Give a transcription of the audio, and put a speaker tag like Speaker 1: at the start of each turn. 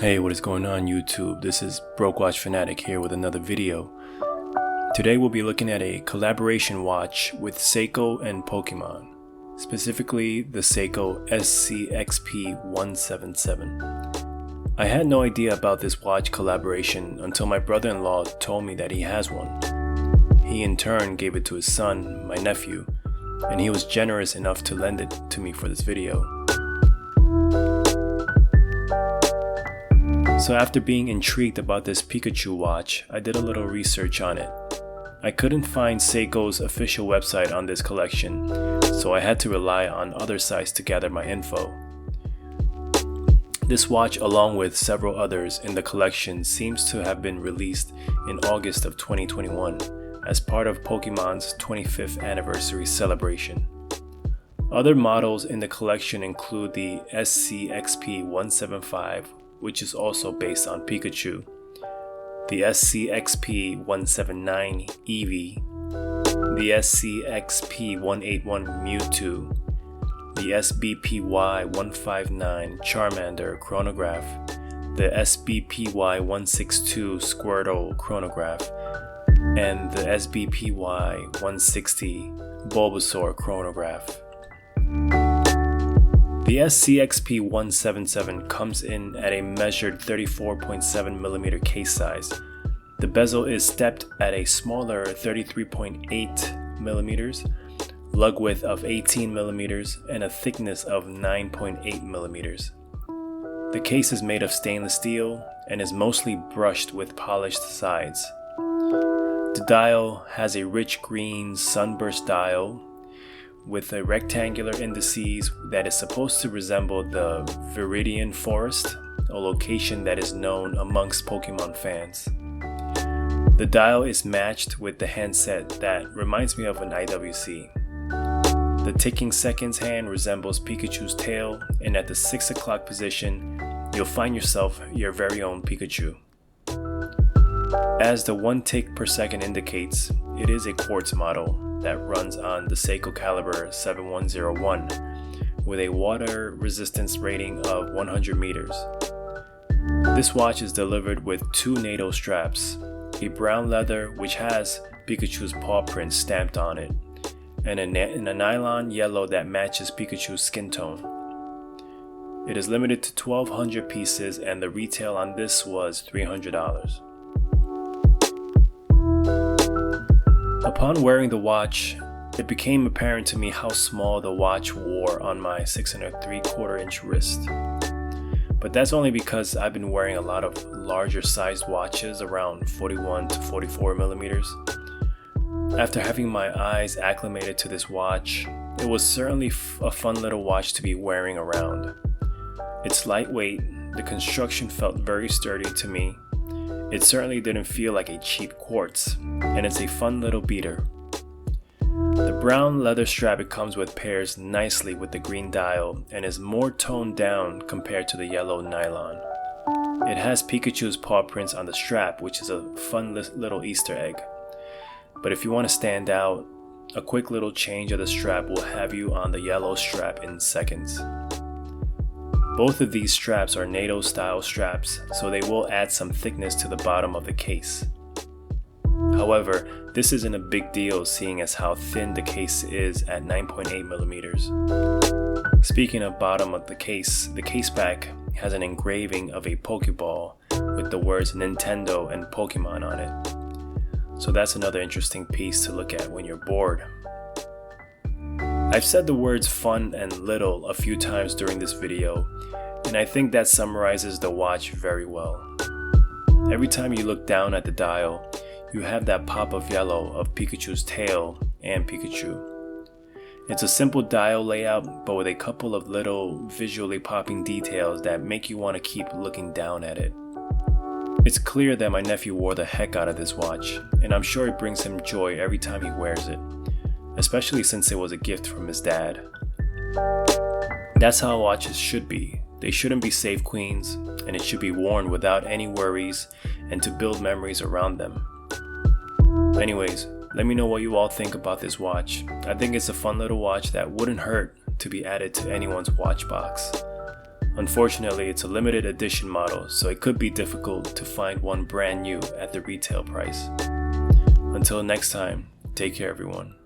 Speaker 1: Hey, what is going on YouTube? This is Broke Watch Fanatic here with another video. Today we'll be looking at a collaboration watch with Seiko and Pokemon, specifically the Seiko SCXP177. I had no idea about this watch collaboration until my brother-in-law told me that he has one. He in turn gave it to his son, my nephew, and he was generous enough to lend it to me for this video. So after being intrigued about this Pikachu watch, I did a little research on it. I couldn't find Seiko's official website on this collection, so I had to rely on other sites to gather my info. This watch, along with several others in the collection, seems to have been released in August of 2021 as part of Pokemon's 25th anniversary celebration. Other models in the collection include the SCXP175, which is also based on Pikachu, the SCXP179 Eevee, the SCXP181 Mewtwo, the SBPY159 Charmander chronograph, the SBPY162 Squirtle chronograph, and the SBPY160 Bulbasaur chronograph. The SCXP177 comes in at a measured 34.7mm case size. The bezel is stepped at a smaller 33.8mm, lug width of 18mm, and a thickness of 9.8mm. The case is made of stainless steel and is mostly brushed with polished sides. The dial has a rich green sunburst dial with a rectangular indices that is supposed to resemble the Viridian Forest, a location that is known amongst Pokemon fans. The dial is matched with the handset that reminds me of an IWC. The ticking seconds hand resembles Pikachu's tail, and at the 6 o'clock position, you'll find yourself your very own Pikachu. As the 1 tick per second indicates, it is a quartz model that runs on the Seiko caliber 7101 with a water resistance rating of 100 meters. This watch is delivered with 2 NATO straps, a brown leather which has Pikachu's paw print stamped on it, and a nylon yellow that matches Pikachu's skin tone. It is limited to 1,200 pieces and the retail on this was $300. Upon wearing the watch, it became apparent to me how small the watch wore on my 6.75 inch wrist. But that's only because I've been wearing a lot of larger sized watches around 41 to 44 millimeters. After having my eyes acclimated to this watch, it was certainly a fun little watch to be wearing around. It's lightweight, the construction felt very sturdy to me. It certainly didn't feel like a cheap quartz, and it's a fun little beater. The brown leather strap it comes with pairs nicely with the green dial and is more toned down compared to the yellow nylon. It has Pikachu's paw prints on the strap, which is a fun little Easter egg. But if you want to stand out, a quick little change of the strap will have you on the yellow strap in seconds. Both of these straps are NATO style straps, so they will add some thickness to the bottom of the case. However, this isn't a big deal seeing as how thin the case is at 9.8 millimeters. Speaking of bottom of the case back has an engraving of a Pokeball with the words Nintendo and Pokemon on it. So that's another interesting piece to look at when you're bored. I've said the words fun and little a few times during this video, and I think that summarizes the watch very well. Every time you look down at the dial, you have that pop of yellow of Pikachu's tail and Pikachu. It's a simple dial layout, but with a couple of little visually popping details that make you want to keep looking down at it. It's clear that my nephew wore the heck out of this watch, and I'm sure it brings him joy every time he wears it, especially since it was a gift from his dad. That's how watches should be. They shouldn't be safe queens, and it should be worn without any worries and to build memories around them. Anyways, let me know what you all think about this watch. I think it's a fun little watch that wouldn't hurt to be added to anyone's watch box. Unfortunately, it's a limited edition model, so it could be difficult to find one brand new at the retail price. Until next time, take care everyone.